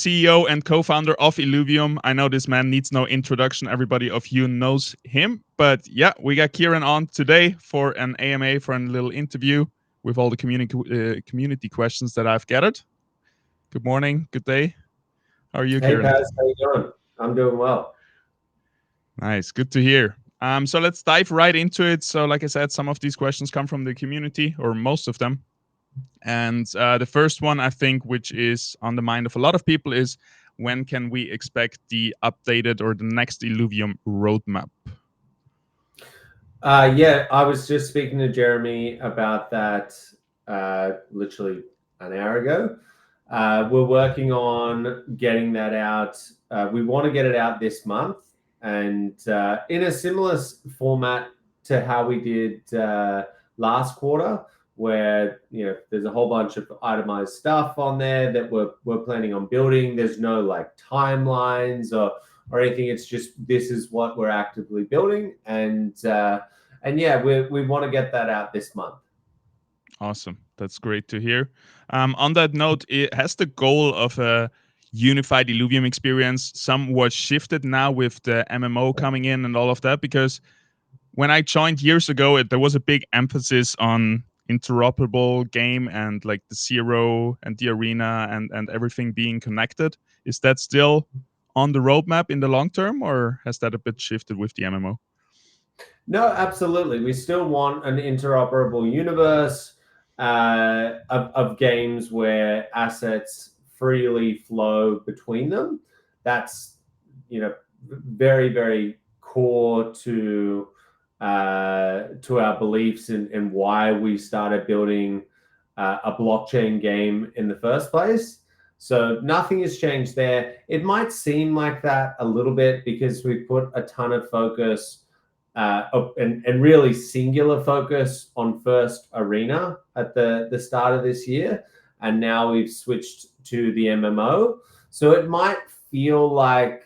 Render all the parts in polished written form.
CEO and co-founder of Illuvium. I know this man needs no introduction. Everybody of you knows him. But yeah, we got Kieran on today for an AMA, for a little interview with all the community questions that I've gathered. Good morning, good day. How are you, Hey, Kieran? Paz, how you doing? I'm doing well. Nice, good to hear. So let's dive right into it. So, like I said, some of these questions come from the community, or most of them. And the first one, I think, which is on the mind of a lot of people, is when can we expect the updated or the next Illuvium roadmap? Yeah, I was just speaking to Jeremy about that literally an hour ago. We're working on getting that out. We want to get it out this month, and in a similar format to how we did last quarter, where there's a whole bunch of itemized stuff on there that we're planning on building. There's no like timelines or anything. It's just this is what we're actively building, and yeah, we want to get that out this month. Awesome. That's great to hear. On that note, it has the goal of a unified Illuvium experience somewhat shifted now with the MMO coming in and all of that? Because when I joined years ago, there was a big emphasis on interoperable game and like the zero and the arena and everything being connected. Is that still on the roadmap in the long term, or has that a bit shifted with the MMO? No, absolutely. We still want an interoperable universe of games where assets freely flow between them. That's very very core to our beliefs and why we started building a blockchain game in the first place. So nothing has changed there. It might seem like that a little bit because we put a ton of focus and really singular focus on first arena at the start of this year, and now we've switched to the MMO. So it might feel like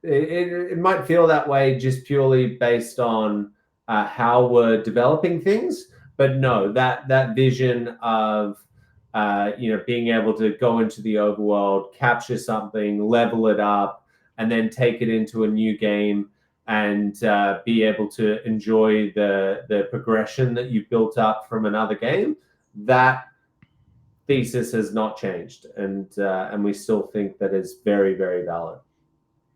it might feel that way just purely based on how we're developing things. But no, that vision of being able to go into the overworld, capture something, level it up, and then take it into a new game and be able to enjoy the progression that you built up from another game. That thesis has not changed, and we still think that is very very valid.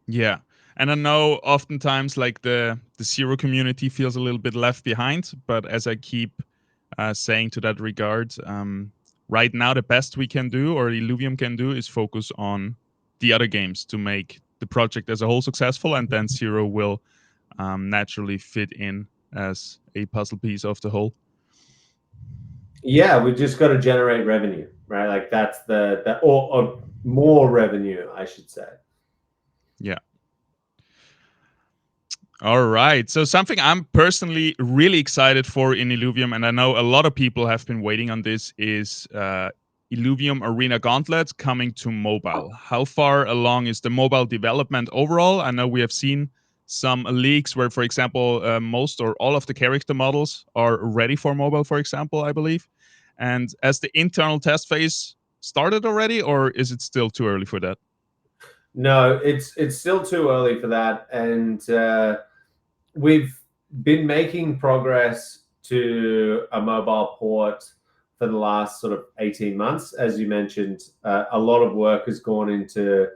Yeah. And I know oftentimes like the zero community feels a little bit left behind, but as I keep saying to that regard, right now the best we can do or Illuvium can do is focus on the other games to make the project as a whole successful, and then zero will naturally fit in as a puzzle piece of the whole. Yeah, we just got to generate revenue, right? Like that's or more revenue, I should say. Yeah. All right. So something I'm personally really excited for in Illuvium, and I know a lot of people have been waiting on this, is Illuvium Arena Gauntlet coming to mobile. How far along is the mobile development overall? I know we have seen some leaks where, for example, most or all of the character models are ready for mobile, for example, I believe. And as the internal test phase started already, or is it still too early for that? No, it's still too early for that, and we've been making progress to a mobile port for the last sort of 18 months. As you mentioned, a lot of work has gone into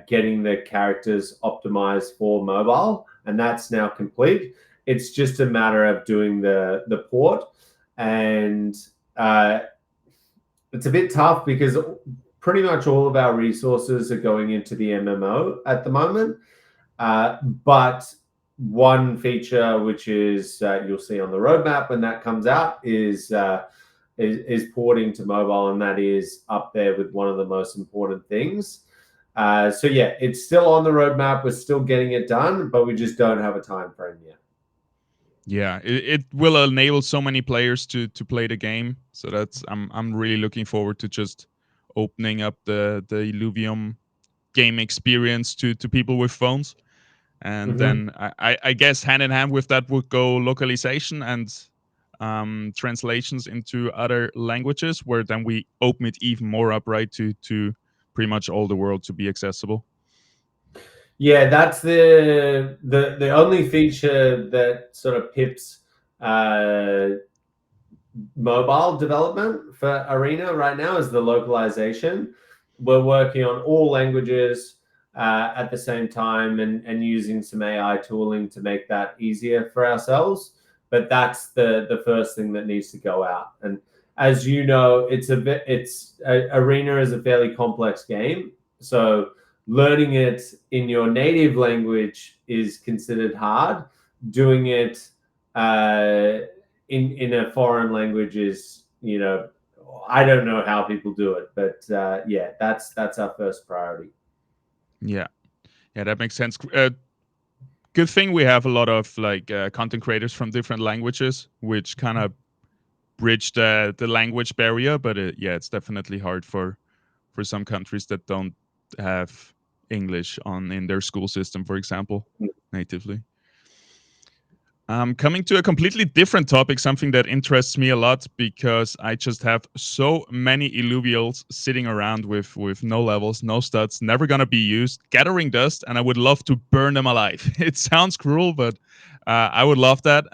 getting the characters optimized for mobile, and that's now complete. It's just a matter of doing the port, and it's a bit tough because pretty much all of our resources are going into the MMO at the moment. But one feature which is you'll see on the roadmap when that comes out is porting to mobile, and that is up there with one of the most important things. So yeah, it's still on the roadmap. We're still getting it done, but we just don't have a time frame yet. Yeah, it will enable so many players to play the game. So that's I'm really looking forward to just opening up the Illuvium game experience to people with phones. And Mm-hmm. then I guess hand in hand with that would go localization and translations into other languages, where then we open it even more up, right, to pretty much all the world to be accessible. Yeah, that's the only feature that sort of pips mobile development for Arena right now is the localization. We're working on all languages at the same time and using some AI tooling to make that easier for ourselves. But that's the first thing that needs to go out. And as you know, Arena is a fairly complex game. So learning it in your native language is considered hard. Doing it in a foreign language is, I don't know how people do it, but yeah, that's our first priority. Yeah, yeah, that makes sense. Good thing we have a lot of like content creators from different languages, which kind of bridge the language barrier. But yeah, it's definitely hard for some countries that don't have English on in their school system, for example, natively. Coming to a completely different topic, something that interests me a lot because I just have so many illuvials sitting around with no levels, no stats, never gonna be used, gathering dust, and I would love to burn them alive. It sounds cruel, but I would love that.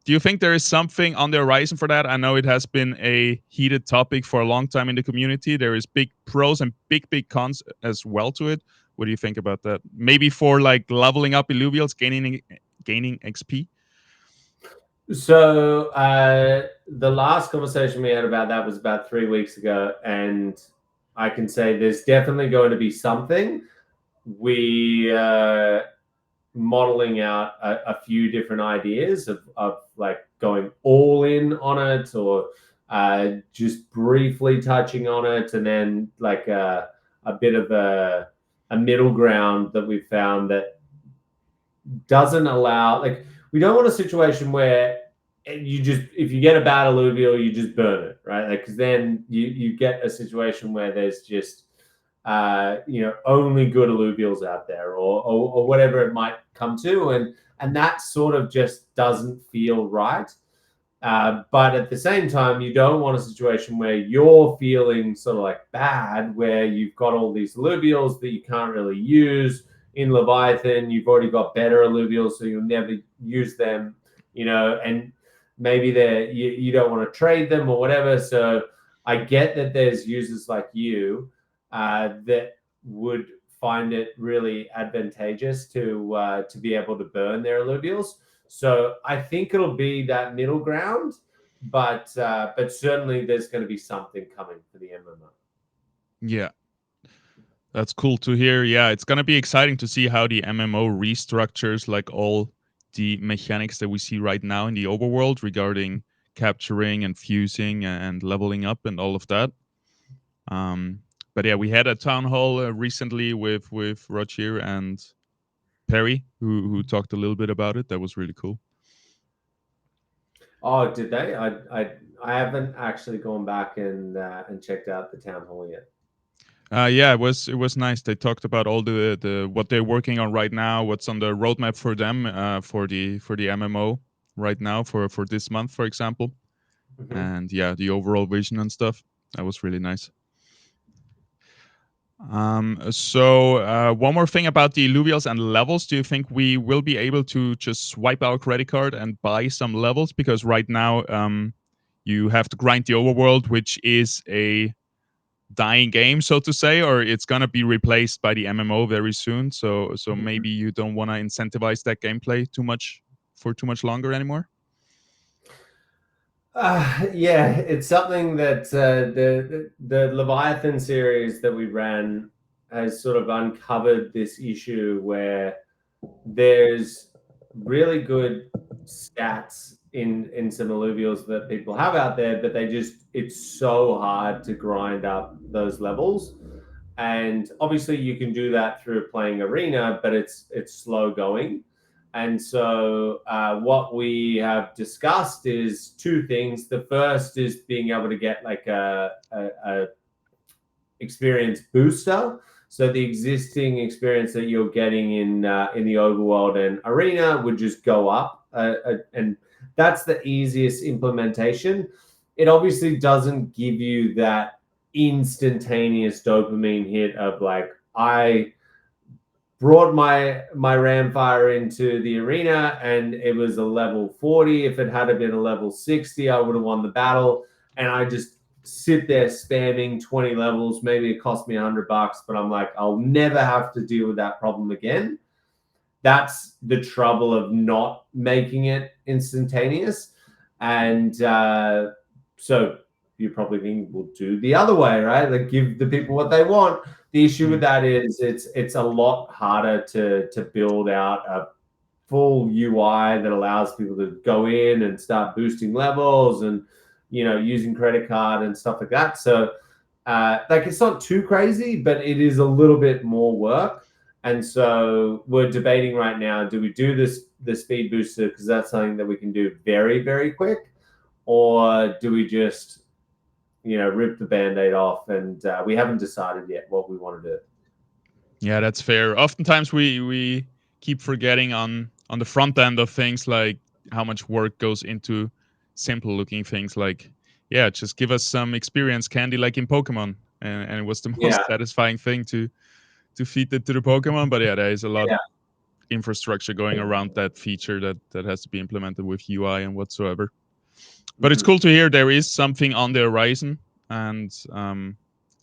Do you think there is something on the horizon for that? I know it has been a heated topic for a long time in the community. There is big pros and big cons as well to it. What do you think about that? Maybe for like leveling up illuvials, gaining XP. So the last conversation we had about that was about 3 weeks ago, and I can say there's definitely going to be something. We modeling out a few different ideas of like going all in on it, or just briefly touching on it, and then like a bit of a middle ground that we found that doesn't allow, like, we don't want a situation where you just, if you get a bad alluvial, you just burn it, right? Like, because then you get a situation where there's just only good alluvials out there, or whatever it might come to, and that sort of just doesn't feel right. But at the same time, you don't want a situation where you're feeling sort of like bad, where you've got all these alluvials that you can't really use. In Leviathan, you've already got better alluvials, so you'll never use them, and maybe you don't want to trade them or whatever. So I get that there's users like you that would find it really advantageous to be able to burn their alluvials. So I think it'll be that middle ground, but certainly there's going to be something coming for the MMO. Yeah, that's cool to hear. Yeah, it's gonna be exciting to see how the MMO restructures like all the mechanics that we see right now in the overworld regarding capturing and fusing and leveling up and all of that. Um, but yeah, we had a town hall recently with Roger and Perry, who talked a little bit about it. That was really cool. Oh, did they? I haven't actually gone back and checked out the town hall yet. Yeah, it was nice. They talked about all the what they're working on right now, what's on the roadmap for them for the MMO right now for this month, for example, Mm-hmm. and yeah, the overall vision and stuff. That was really nice. So one more thing about the alluvials and levels. Do you think we will be able to just swipe our credit card and buy some levels? Because right now, you have to grind the overworld, which is a dying game, so to say, or it's gonna be replaced by the MMO very soon. So maybe you don't want to incentivize that gameplay too much for too much longer anymore. Yeah, it's something that the Leviathan series that we ran has sort of uncovered this issue where there's really good stats in some alluvials that people have out there, but it's so hard to grind up those levels. And obviously you can do that through playing arena, but it's slow going. And so what we have discussed is two things. The first is being able to get like a experience booster. So the existing experience that you're getting in the overworld and arena would just go up, and that's the easiest implementation. It obviously doesn't give you that instantaneous dopamine hit of like, I brought my Ramfire into the arena and it was a level 40. If it had been a level 60, I would have won the battle. And I just sit there spamming 20 levels. Maybe it cost me $100, but I'm like, I'll never have to deal with that problem again. That's the trouble of not making it instantaneous. And so you probably think we'll do the other way, right? Like give the people what they want. The issue with that is it's a lot harder to build out a full UI that allows people to go in and start boosting levels and, you know, using credit card and stuff like that. So like it's not too crazy, but it is a little bit more work. And so we're debating right now, do we do the speed booster because that's something that we can do very, very quick? Or do we just, you know, rip the Band-Aid off? And we haven't decided yet what we want to do. Yeah, that's fair. Oftentimes we keep forgetting on the front end of things, like how much work goes into simple looking things like, yeah, just give us some experience candy like in Pokemon. And it was the Yeah. most satisfying thing to feed it to the Pokemon. But yeah, there is a lot Yeah. infrastructure going around that feature that has to be implemented with UI and whatsoever. But it's cool to hear there is something on the horizon, and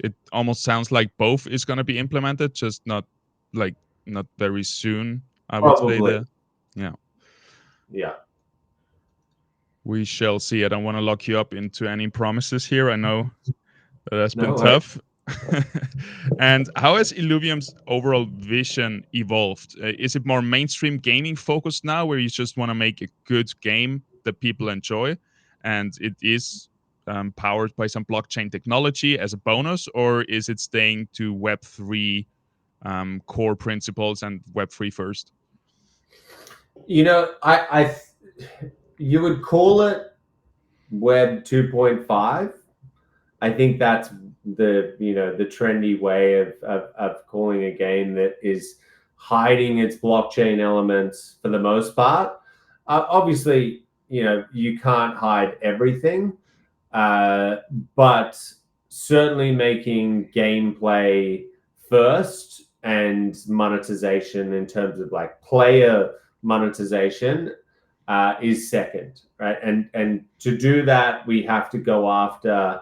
it almost sounds like both is going to be implemented, just not very soon. I would say Probably. yeah. Yeah. We shall see. I don't want to lock you up into any promises here. I know that has been No way. tough. And how has Illuvium's overall vision evolved? Is it more mainstream gaming focused now, where you just want to make a good game that people enjoy, and it is powered by some blockchain technology as a bonus, or is it staying to Web3 core principles and Web3 first? You know, you would call it Web 2.5. I think that's the, you know, the trendy way of calling a game that is hiding its blockchain elements for the most part. Obviously, you know, you can't hide everything, but certainly making gameplay first and monetization in terms of like player monetization is second, right? And to do that, we have to go after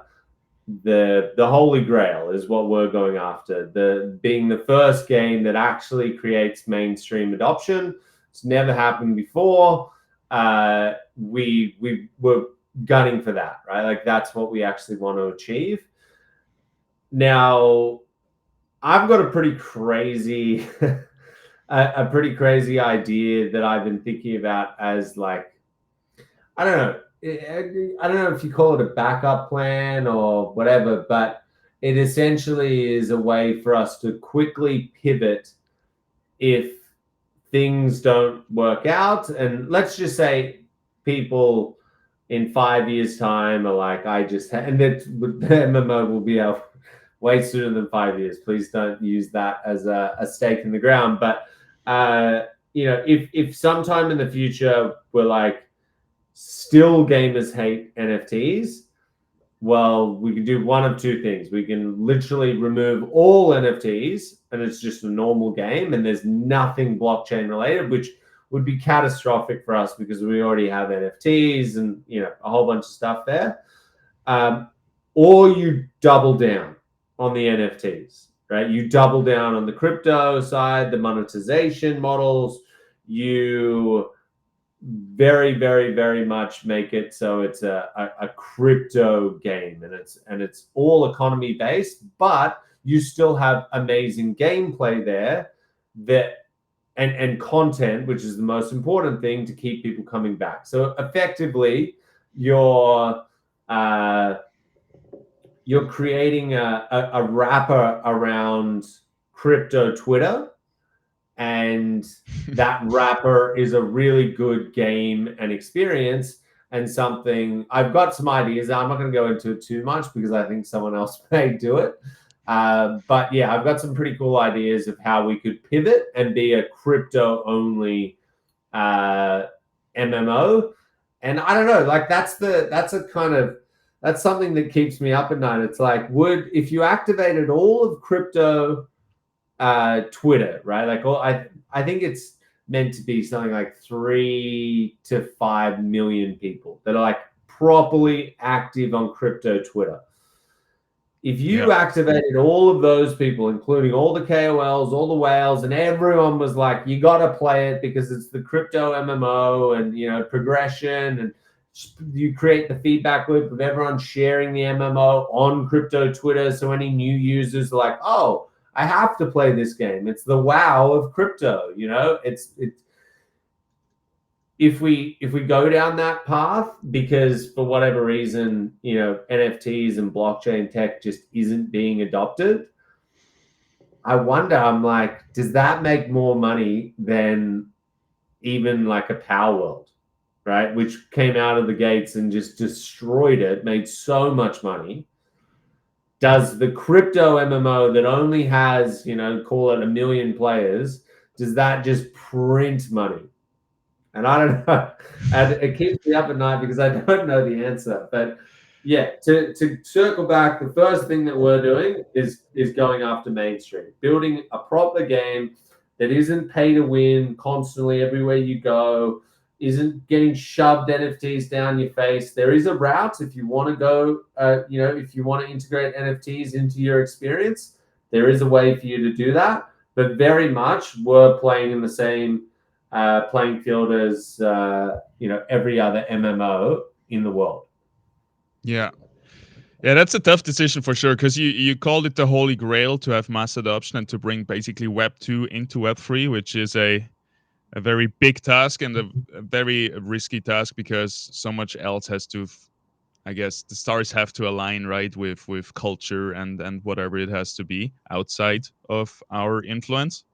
the holy grail is what we're going after. The being the first game that actually creates mainstream adoption. It's never happened before. We were gunning for that, right? Like that's what we actually want to achieve. Now, I've got a pretty crazy a pretty crazy idea that I've been thinking about as like, I don't know. I don't know if you call it a backup plan or whatever, but it essentially is a way for us to quickly pivot if things don't work out. And let's just say people in 5 years' time are like, and that the MMO will be out way sooner than 5 years. Please don't use that as a stake in the ground. But you know, if sometime in the future we're like, still gamers hate NFTs, well, we can do one of two things. We can literally remove all NFTs and it's just a normal game and there's nothing blockchain related, which would be catastrophic for us because we already have NFTs and, you know, a whole bunch of stuff there. Or you double down on the NFTs, right? You double down on the crypto side, the monetization models. You very, very, very much make it so it's a crypto game and it's all economy based, but you still have amazing gameplay there that and content, which is the most important thing to keep people coming back. So effectively, you're creating a wrapper around crypto Twitter, and that wrapper is a really good game and experience and something. I've got some ideas. I'm not going to go into it too much because I think someone else may do it. But yeah, I've got some pretty cool ideas of how we could pivot and be a crypto only MMO. And I don't know, like that's a kind of that's something that keeps me up at night. It's like, if you activated all of crypto Twitter, right? Like, I think it's meant to be something like 3 to 5 million people that are like properly active on crypto Twitter. If you activated all of those people, including all the KOLs, all the whales, and everyone was like, you got to play it because it's the crypto MMO and, progression, and you create the feedback loop of everyone sharing the MMO on crypto Twitter. So any new users are like, oh, I have to play this game. It's the WoW of crypto, it's if we go down that path, because for whatever reason, NFTs and blockchain tech just isn't being adopted, I wonder, I'm like, does that make more money than even like a Power World, right? Which came out of the gates and just destroyed it, made so much money. Does the crypto MMO that only has, call it 1 million players, does that just print money? And I don't know. And it keeps me up at night because I don't know the answer. But yeah, to circle back, the first thing that we're doing is going after mainstream, building a proper game that isn't pay to win constantly everywhere you go, isn't getting shoved NFTs down your face. There is a route if you want to go, if you want to integrate NFTs into your experience, there is a way for you to do that. But very much we're playing in the same playing field as every other MMO in the world. Yeah. Yeah, that's a tough decision for sure, because you called it the holy grail to have mass adoption and to bring basically Web 2 into Web 3, which is a very big task and a very risky task, because so much else has to, I guess the stars have to align, right, with culture and whatever it has to be outside of our influence.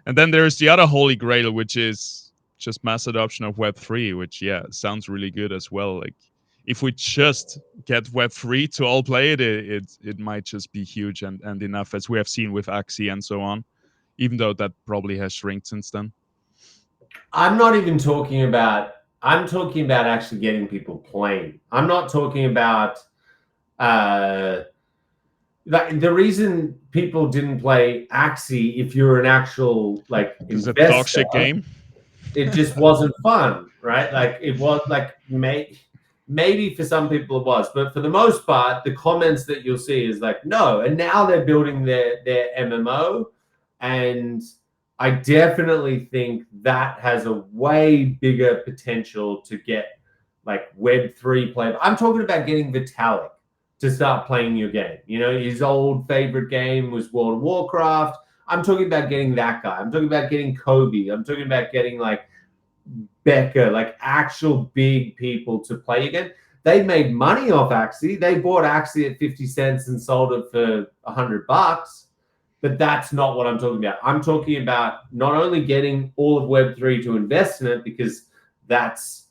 And then there's the other holy grail, which is just mass adoption of Web3, which, yeah, sounds really good as well. Like, if we just get Web3 to all play it, it might just be huge and enough, as we have seen with Axie and so on, even though that probably has shrinked since then. I'm not even talking about, I'm talking about actually getting people playing. I'm not talking about the reason people didn't play Axie, if you're an actual like It's a investor, toxic game. it just wasn't fun, right? Like it was like maybe for some people it was, but for the most part, the comments that you'll see is like, no. And now they're building their MMO, and I definitely think that has a way bigger potential to get like Web3 play. I'm talking about getting Vitalik to start playing your game. His old favorite game was World of Warcraft. I'm talking about getting that guy. I'm talking about getting Kobe. I'm talking about getting like Becca, like actual big people to play again. They made money off Axie. They bought Axie at 50 cents and sold it for $100. But that's not what I'm talking about. I'm talking about not only getting all of Web3 to invest in it, because that's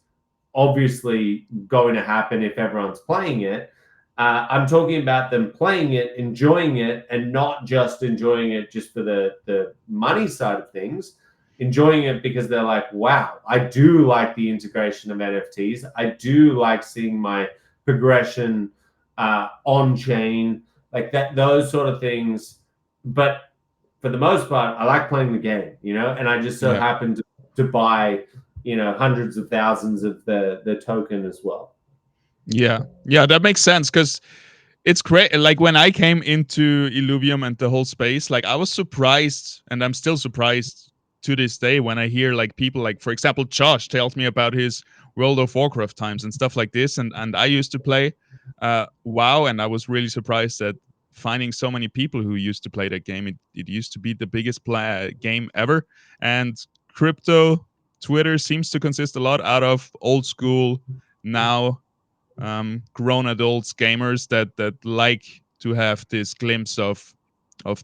obviously going to happen if everyone's playing it. I'm talking about them playing it, enjoying it, and not just enjoying it just for the money side of things, enjoying it because they're like, wow, I do like the integration of NFTs. I do like seeing my progression on chain, like that, those sort of things. But for the most part, I like playing the game, and I just so happen to buy, hundreds of thousands of the token as well. Yeah, that makes sense, because it's great. Like, when I came into Illuvium and the whole space, like, I was surprised, and I'm still surprised to this day when I hear like people, like, for example, Josh tells me about his World of Warcraft times and stuff like this, and I used to play WoW, and I was really surprised at finding so many people who used to play that game. It used to be the biggest game ever, and crypto Twitter seems to consist a lot out of old school, now grown adults, gamers that like to have this glimpse of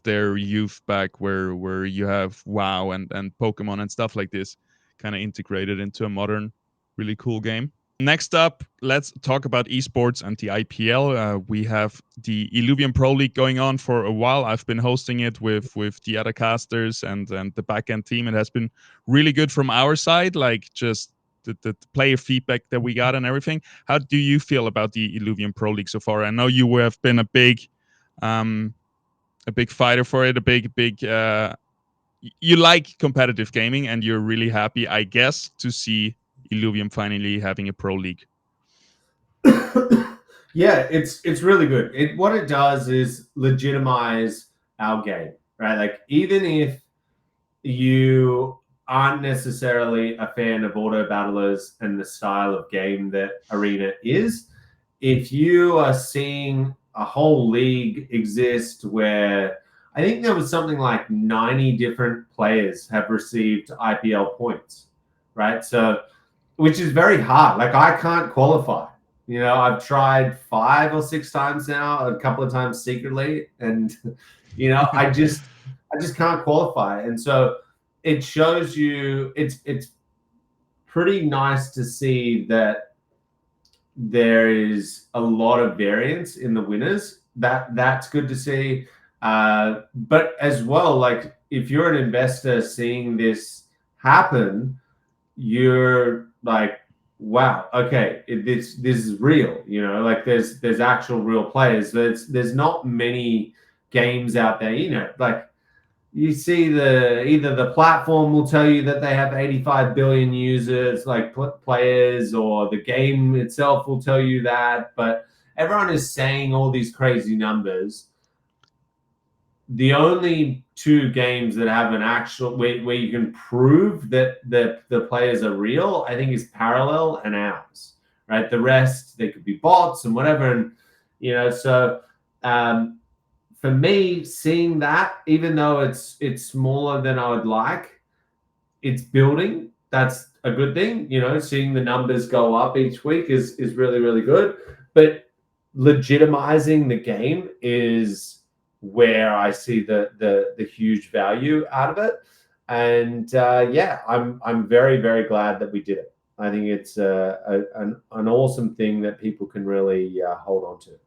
their youth back, where you have WoW and Pokemon and stuff like this kind of integrated into a modern, really cool game. Next up, let's talk about esports and the IPL. We have the Illuvium Pro League going on for a while. I've been hosting it with the other casters and the backend team. It has been really good from our side, like just the player feedback that we got and everything. How do you feel about the Illuvium Pro League so far? I know you have been um, a big fighter for it, a big. You like competitive gaming, and you're really happy, I guess, to see Illuvium finally having a pro league. Yeah, it's really good. What it does is legitimize our game, right? Like even if you aren't necessarily a fan of auto battlers and the style of game that Arena is, if you are seeing a whole league exist where I think there was something like 90 different players have received IPL points, right? So, which is very hard. Like I can't qualify. I've tried 5 or 6 times now, a couple of times secretly, and I just can't qualify. And so it shows you it's pretty nice to see that there is a lot of variance in the winners. That's good to see. But as well, like if you're an investor seeing this happen, you're like, wow, okay, this is real. Like there's actual real players. There's not many games out there. Like you see either the platform will tell you that they have 85 billion users, like players, or the game itself will tell you that. But everyone is saying all these crazy numbers. The only two games that have an actual where you can prove that the players are real, I think, is Parallel and ours. Right, the rest they could be bots and whatever, and so. For me, seeing that, even though it's smaller than I would like, it's building. That's a good thing. Seeing the numbers go up each week is really, really good. But legitimizing the game is where I see the huge value out of it. And yeah, I'm very, very glad that we did it. I think it's an awesome thing that people can really hold on to.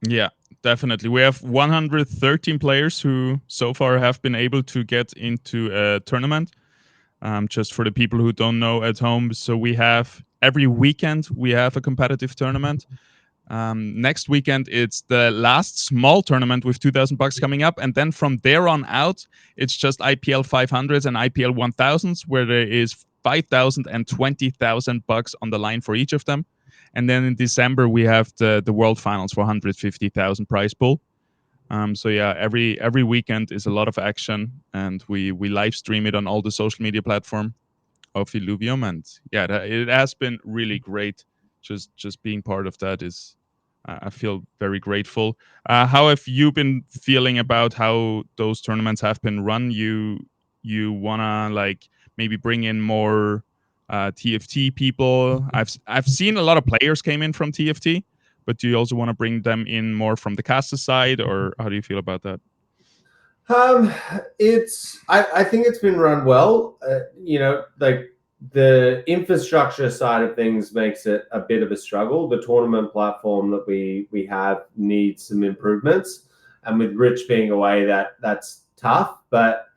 Yeah, definitely. We have 113 players who so far have been able to get into a tournament. Just for the people who don't know at home, so we have every weekend we have a competitive tournament. Next weekend it's the last small tournament with 2,000 bucks coming up, and then from there on out it's just IPL 500s and IPL 1000s, where there is 5,000 and 20,000 bucks on the line for each of them. And then in December we have the World Finals for 150,000 prize pool. So yeah, every weekend is a lot of action, and we live stream it on all the social media platform of Illuvium, and yeah, it has been really great. Just being part of that is, I feel very grateful. How have you been feeling about how those tournaments have been run? You wanna like maybe bring in more TFT people? I've seen a lot of players came in from TFT, but do you also want to bring them in more from the caster side, or how do you feel about that? Um, I think it's been run well. Like the infrastructure side of things makes it a bit of a struggle. The tournament platform that we have needs some improvements, and with Rich being away, that's tough. But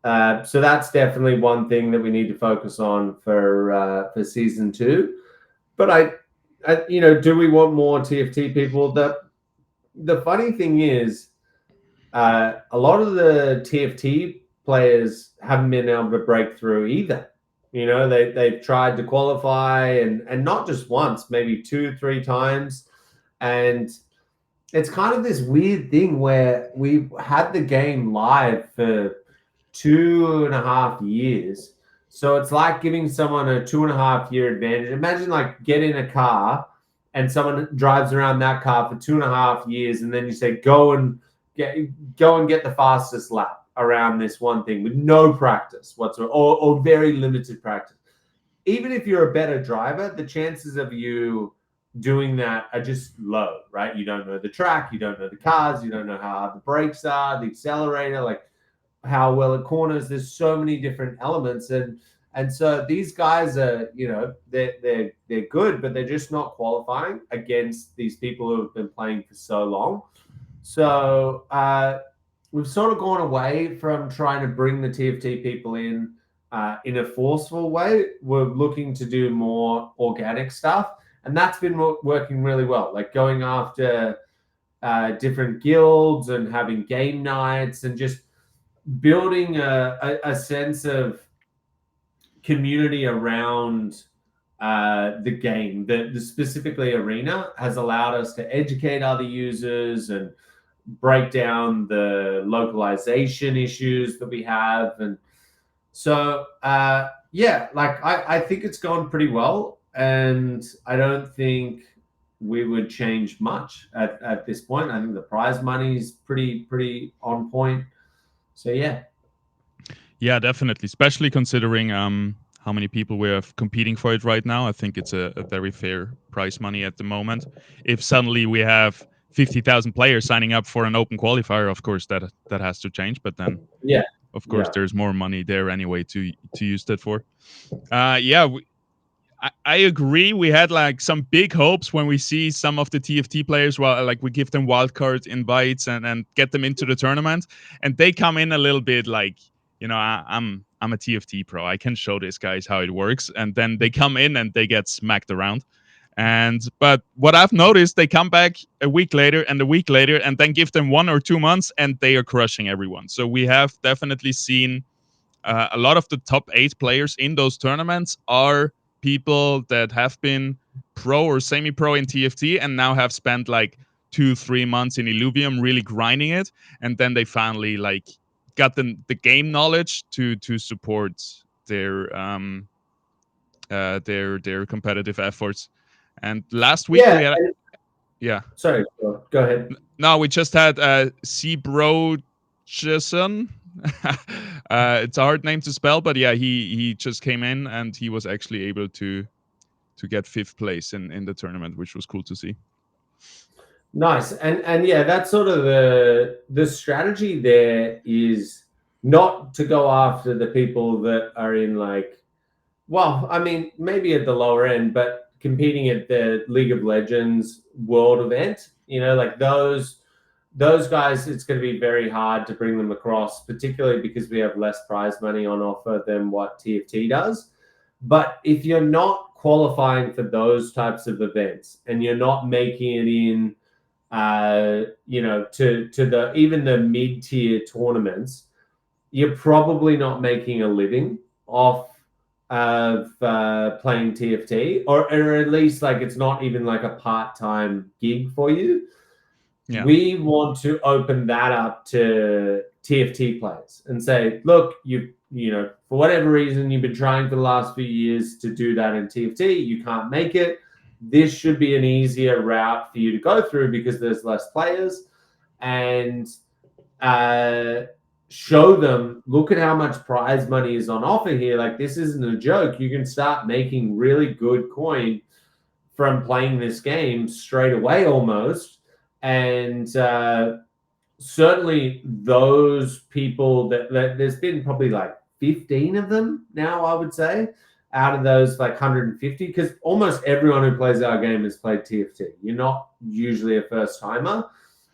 so that's definitely one thing that we need to focus on for season two. But do we want more TFT people? The funny thing is, a lot of the TFT players haven't been able to break through either. They've tried to qualify and not just once, maybe 2-3 times. And it's kind of this weird thing where we've had the game live for 2.5 years. So it's like giving someone a 2.5 year advantage. Imagine like get in a car and someone drives around that car for 2.5 years, and then you say, go and get the fastest lap around this one thing with no practice whatsoever, or very limited practice. Even if you're a better driver, the chances of you doing that are just low, right? You don't know the track, you don't know the cars, you don't know how hard the brakes are, the accelerator, like how well it corners. There's so many different elements, and so these guys are, they're good, but they're just not qualifying against these people who have been playing for so long. So we've sort of gone away from trying to bring the TFT people in. in a forceful way. We're looking to do more organic stuff, and that's been working really well. Like going after different guilds and having game nights and just building a sense of community around the game. The specifically arena has allowed us to educate other users and break down the localization issues that we have. And so, yeah, like I think it's gone pretty well. And I don't think we would change much at this point. I think the prize money is pretty on point. So, yeah. Yeah, definitely. Especially considering how many people we have competing for it right now. I think it's a very fair prize money at the moment. If suddenly we have 50,000 players signing up for an open qualifier, of course that has to change. But then, Yeah. of course, Yeah. there's more money there anyway to use that for. Yeah, I agree. We had like some big hopes when we see some of the TFT players. Well, like we give them wildcard invites and get them into the tournament, and they come in a little bit like, I'm a TFT pro. I can show these guys how it works, and then they come in and they get smacked around. But what I've noticed, they come back a week later and a week later, and then give them 1 or 2 months, and they are crushing everyone. So we have definitely seen a lot of the top 8 players in those tournaments are people that have been pro or semi-pro in TFT and now have spent like 2-3 months in Illuvium really grinding it, and then they finally like got the game knowledge to support their their competitive efforts. And last week Yeah. we had, yeah, Sorry, go ahead. no, we just had Cbro Jason. It's a hard name to spell, but yeah, he just came in and he was actually able to get 5th place in the tournament, which was cool to see. Nice. And yeah, that's sort of the strategy there is not to go after the people that are in like, well, I mean, maybe at the lower end, but competing at the League of Legends world event, like those guys, it's going to be very hard to bring them across, particularly because we have less prize money on offer than what TFT does. But if you're not qualifying for those types of events and you're not making it in to the even the mid-tier tournaments, you're probably not making a living off of playing TFT, or at least like it's not even like a part-time gig for you. Yeah. We want to open that up to TFT players and say, look, for whatever reason you've been trying for the last few years to do that in TFT, you can't make it. This should be an easier route for you to go through because there's less players, and show them, look at how much prize money is on offer here. Like, this isn't a joke. You can start making really good coin from playing this game straight away almost. And certainly those people that there's been probably like 15 of them now, I would say, out of those like 150, because almost everyone who plays our game has played TFT. You're not usually a first timer.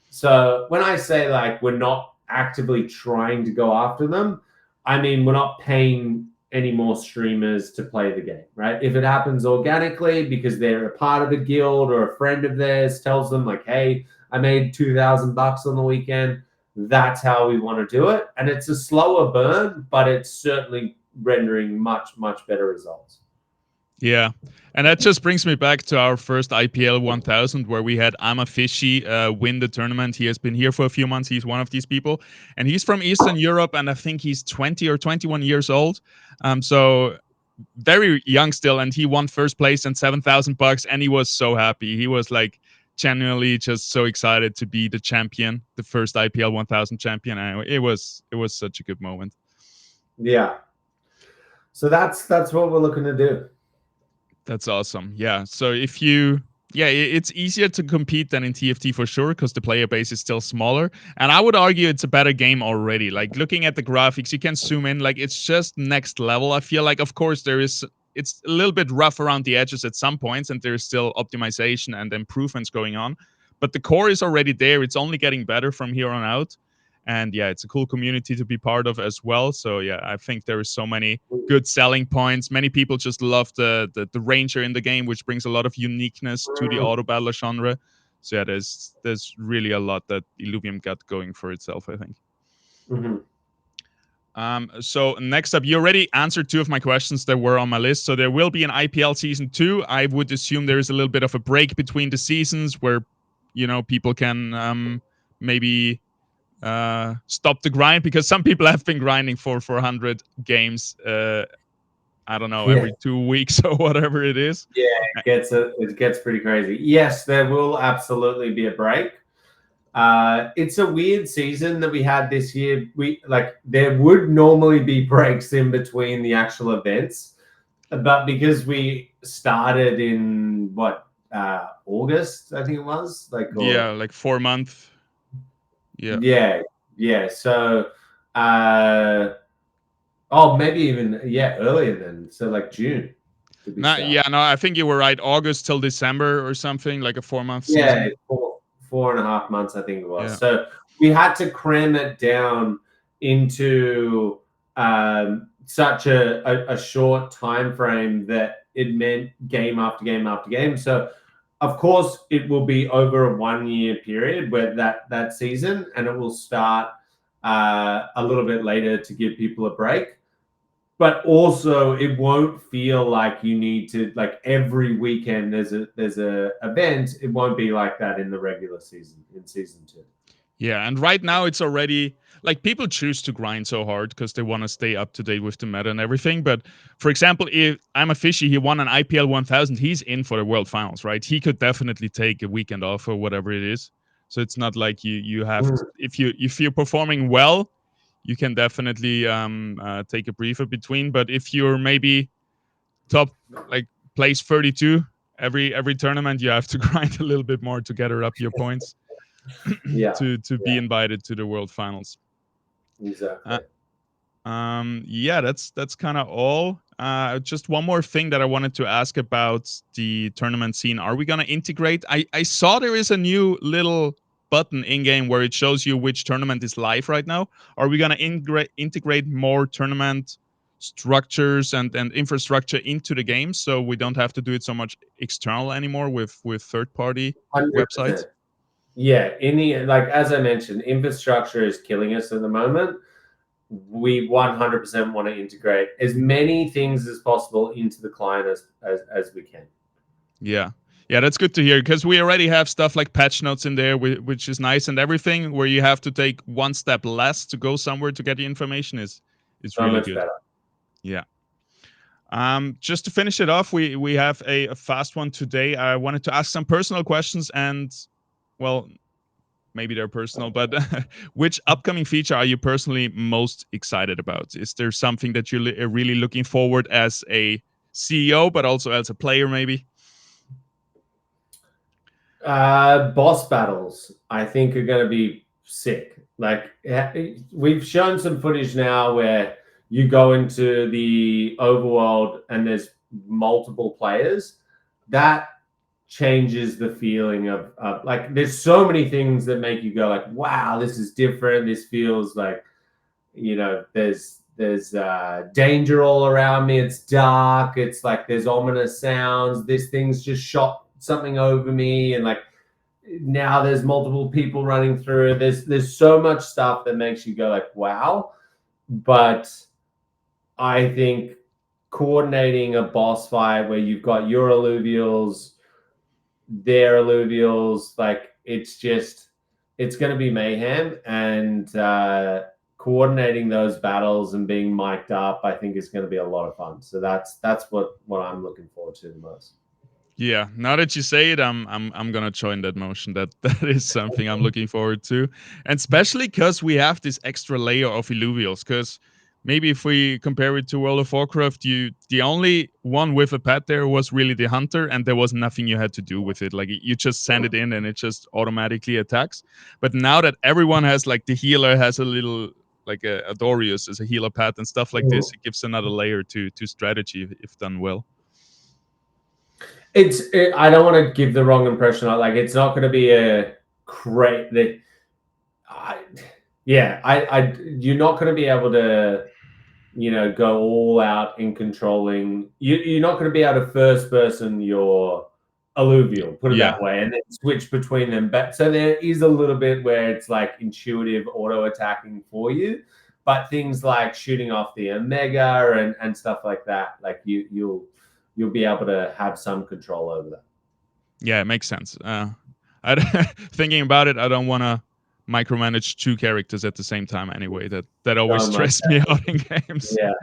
So when I say like we're not actively trying to go after them, I mean we're not paying any more streamers to play the game, right? If it happens organically because they're a part of a guild or a friend of theirs tells them like, hey, I made $2,000 on the weekend, that's how we want to do it. And it's a slower burn, but it's certainly rendering much, much better results. Yeah. And that just brings me back to our first IPL 1000, where we had Ama Fishy win the tournament. He has been here for a few months. He's one of these people. And he's from Eastern Europe, and I think he's 20 or 21 years old. So very young still. And he won 1st place and $7,000. And he was so happy. He was like genuinely just so excited to be the champion, the first IPL 1000 champion. And it was such a good moment. Yeah. So that's what we're looking to do. That's awesome. Yeah. So it's easier to compete than in TFT for sure, because the player base is still smaller. And I would argue it's a better game already. Like looking at the graphics, you can zoom in. Like it's just next level. I feel like, of course, it's a little bit rough around the edges at some points, and there's still optimization and improvements going on. But the core is already there. It's only getting better from here on out. And yeah, it's a cool community to be part of as well. So yeah, I think there is so many good selling points. Many people just love the ranger in the game, which brings a lot of uniqueness to the auto battler genre. So yeah, there's really a lot that Illuvium got going for itself, I think. Mhm. So next up, you already answered two of my questions that were on my list. So there will be an IPL season 2. I would assume there is a little bit of a break between the seasons where, people can maybe stop the grind, because some people have been grinding for 400 games. I don't know, Yeah. every 2 weeks or whatever it is. Yeah, it gets pretty crazy. Yes, there will absolutely be a break. It's a weird season that we had this year. There would normally be breaks in between the actual events, but because we started in August, I think it was Yeah, like 4 month. Yeah. yeah, yeah. So, uh, oh, maybe even earlier than June did we No, start? yeah, no, I think you were right. August till December or something, like a 4 month Yeah, season. four and a half months, I think it was. Yeah. So we had to cram it down into such a short time frame that it meant game after game after game. So of course it will be over a 1 year period where that season, and it will start a little bit later to give people a break, but also it won't feel like you need to, like, every weekend there's a event. It won't be like that in the regular season, in season 2. Yeah, and right now it's already like people choose to grind so hard because they want to stay up to date with the meta and everything. But for example, if I'm a fishy, he won an IPL 1000, he's in for the World Finals, right? He could definitely take a weekend off or whatever it is. So it's not like you have to, if you're performing well, you can definitely take a briefer between. But if you're maybe top, like, place 32 every tournament, you have to grind a little bit more to gather up your points Yeah, to be yeah, invited to the World Finals. Uh, exactly. yeah, that's kind of all. Just one more thing that I wanted to ask about the tournament scene. Are we gonna integrate? I saw there is a new little button in game where it shows you which tournament is live right now. Are we gonna integrate more tournament structures and infrastructure into the game so we don't have to do it so much external anymore with third party 100%. websites? Yeah, like as I mentioned, infrastructure is killing us at the moment. We 100% want to integrate as many things as possible into the client as we can. Yeah. Yeah, that's good to hear because we already have stuff like patch notes in there, which is nice, and everything where you have to take one step less to go somewhere to get the information is So really much good. better. Yeah. Just to finish it off, we have a fast one today. I wanted to ask some personal questions, and well, maybe they're personal, but which upcoming feature are you personally most excited about? Is there something that you're really looking forward as a CEO, but also as a player, maybe? Boss battles, I think, are going to be sick. Like, we've shown some footage now where you go into the overworld and there's multiple players. That changes the feeling of like, there's so many things that make you go like, wow, this is different. This feels like, there's danger all around me. It's dark. It's like there's ominous sounds. This thing's just shot something over me, and like, now there's multiple people running through. There's so much stuff that makes you go like, wow. But I think coordinating a boss fight where you've got your alluvials, their alluvials, like, it's going to be mayhem. And coordinating those battles and being mic'd up, I think, is going to be a lot of fun. So that's what I'm looking forward to the most. Yeah, now that you say it, I'm gonna join that motion. That that is something I'm looking forward to, and especially because we have this extra layer of illuvials. Because maybe if we compare it to World of Warcraft, the only one with a pet there was really the hunter, and there was nothing you had to do with it. Like, you just send it in, and it just automatically attacks. But now that everyone has, like, the healer has a little, like, a Dorius as a healer pet and stuff like this, it gives another layer to strategy if done well. I don't want to give the wrong impression. Like, it's not going to be a great that I, Yeah, you're not going to be able to, go all out in controlling. You're not going to be able to first person your alluvial, put it Yeah. that way, and then switch between them. But so there is a little bit where it's like intuitive auto attacking for you, but things like shooting off the omega and stuff like that, like you'll be able to have some control over that. Yeah, it makes sense. Thinking about it, I don't want to micromanage two characters at the same time anyway. That always So much, stressed me out in games. yeah.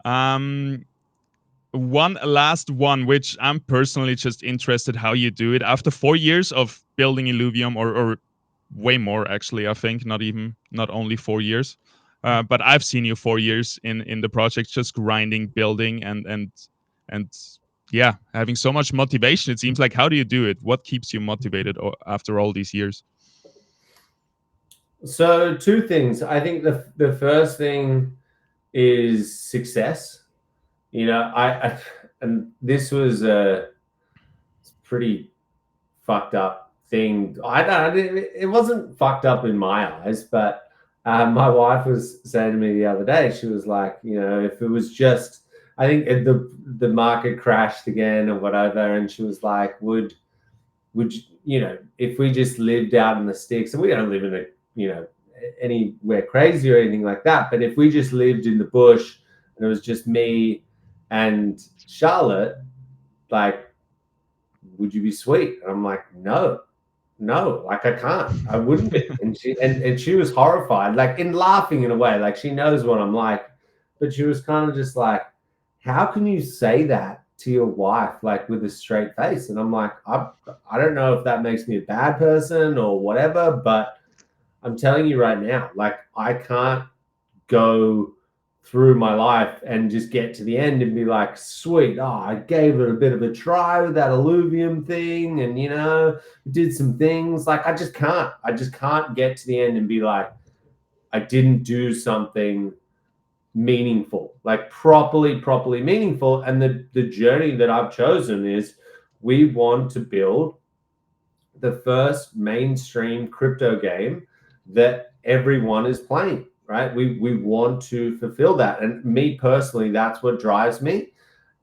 Um, one last one, which I'm personally just interested how you do it. After 4 years of building Illuvium, or way more actually, I think not only 4 years, but I've seen you 4 years in the project, just grinding, building, and yeah, having so much motivation. It seems like, how do you do it? What keeps you motivated after all these years? So two things. I think the first thing is success. I and this was a pretty fucked up thing. I don't. It wasn't fucked up in my eyes, but my wife was saying to me the other day. She was like, if it was just, I think the market crashed again or whatever, and she was like, would if we just lived out in the sticks, and we don't live in anywhere crazy or anything like that, but if we just lived in the bush and it was just me and Charlotte, like, would you be sweet? And I'm like, no, like I can't, I wouldn't be. And she was horrified, like in laughing in a way, like she knows what I'm like, but she was kind of just like, how can you say that to your wife, like with a straight face? And I'm like, I don't know if that makes me a bad person or whatever, but I'm telling you right now, like I can't go through my life and just get to the end and be like, sweet, I gave it a bit of a try with that Illuvium thing, and did some things. Like I just can't get to the end and be like, I didn't do something meaningful, like properly meaningful. And the journey that I've chosen is, we want to build the first mainstream crypto game that everyone is playing, right? We want to fulfill that. And me personally, that's what drives me.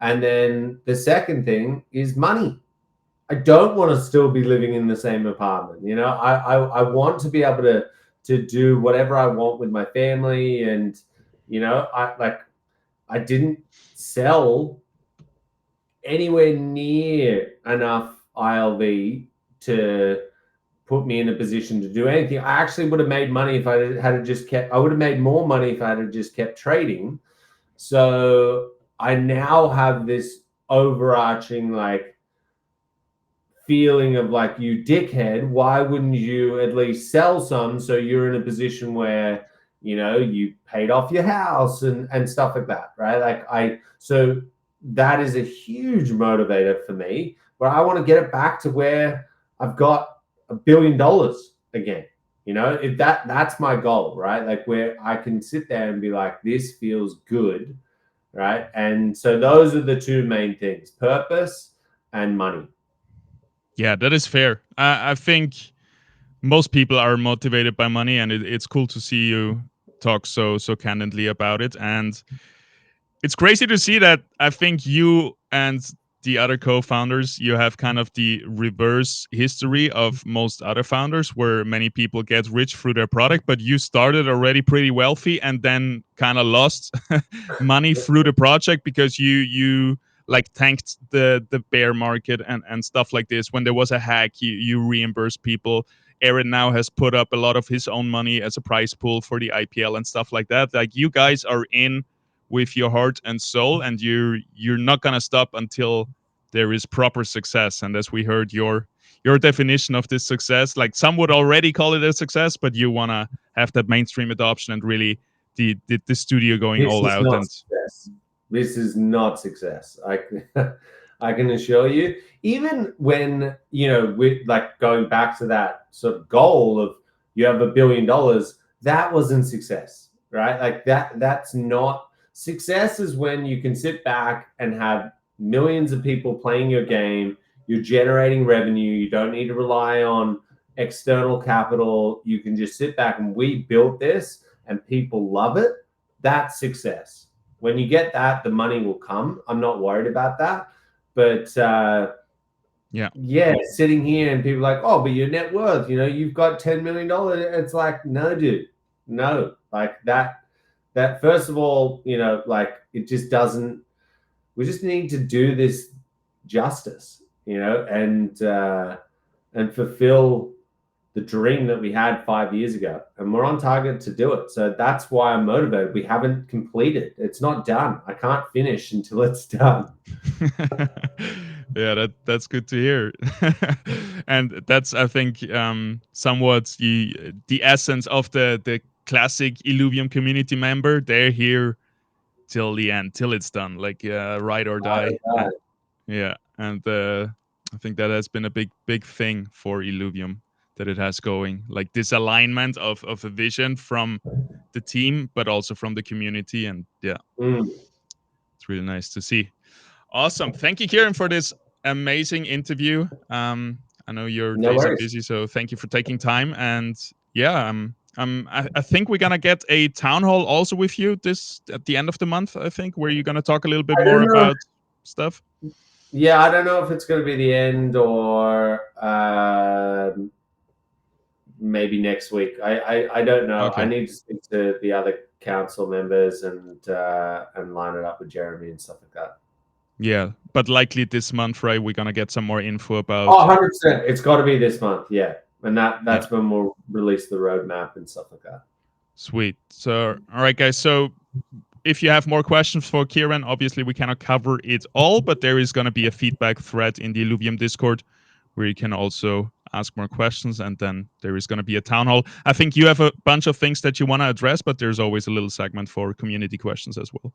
And then the second thing is money. I don't want to still be living in the same apartment. I want to be able to do whatever I want with my family. And, I didn't sell anywhere near enough ILV to put me in a position to do anything. I actually would have made money if I had just kept. I would have made more money if I had just kept trading. So I now have this overarching like feeling of like, you dickhead, why wouldn't you at least sell some so you're in a position where you paid off your house and stuff like that, right? So that is a huge motivator for me, where I want to get it back to where I've got $1 billion again. If that's my goal, right? Like where I can sit there and be like, this feels good, right? And so those are the two main things: purpose and money. Yeah, that is fair. I think most people are motivated by money, and it's cool to see you talk so candidly about it. And it's crazy to see that. I think you and the other co-founders, you have kind of the reverse history of most other founders, where many people get rich through their product, but you started already pretty wealthy and then kind of lost money through the project because you like tanked the bear market and stuff like this. When there was a hack, you reimburse people. Aaron now has put up a lot of his own money as a prize pool for the IPL and stuff like that. Like, you guys are in with your heart and soul, and you're not gonna stop until there is proper success. And as we heard, your definition of this success, like some would already call it a success, but you wanna have that mainstream adoption and really the studio going This all is out. not And success. This is not success. I can assure you. Even when, with like going back to that sort of goal of, you have $1 billion, that wasn't success, right? Like that's not success. Is when you can sit back and have millions of people playing your game, you're generating revenue, you don't need to rely on external capital. You can just sit back and we built this and people love it. That's success. When you get that, the money will come. I'm not worried about that. But yeah, sitting here and people like, oh, but your net worth, you've got $10 million. It's like, no, dude, no. Like that first of all, like it just doesn't, we just need to do this justice, and fulfill the dream that we had 5 years ago, and we're on target to do it. So that's why I'm motivated. We haven't completed. It's not done. I can't finish until it's done. Yeah, that's good to hear. And that's, I think, somewhat the essence of the classic Illuvium community member. They're here till the end, till it's done, like ride or die. Yeah, and I think that has been a big thing for Illuvium, that it has going, like this alignment of a vision from the team, but also from the community, and yeah, it's really nice to see. Awesome, thank you, Kieran, for this amazing interview. I know your No days are worries. busy, so thank you for taking time. And yeah, I think we're gonna get a town hall also with you this at the end of the month. I think, where you're gonna talk a little bit I more don't know. about stuff. Yeah, I don't know if it's going to be the end or maybe next week. I don't know. I Okay. need to speak to the other council members and line it up with Jeremy and stuff like that. Yeah, but likely this month, right? We're gonna get some more info Oh, about. 100%. It's got to be this month. Yeah. And Yeah, that's when we'll release the roadmap and stuff like that. sweet. So, all right, guys. So, if you have more questions for Kieran, obviously we cannot cover it all, but there is gonna be a feedback thread in the Illuvium Discord where you can also ask more questions, and then there is gonna be a town hall. I think you have a bunch of things that you want to address, but there's always a little segment for community questions as well.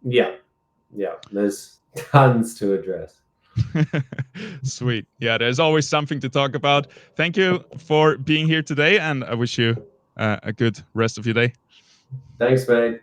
Yeah. Yeah. There's tons to address. Sweet. Yeah, there's always something to talk about. Thank you for being here today, and I wish you a good rest of your day. Thanks, mate.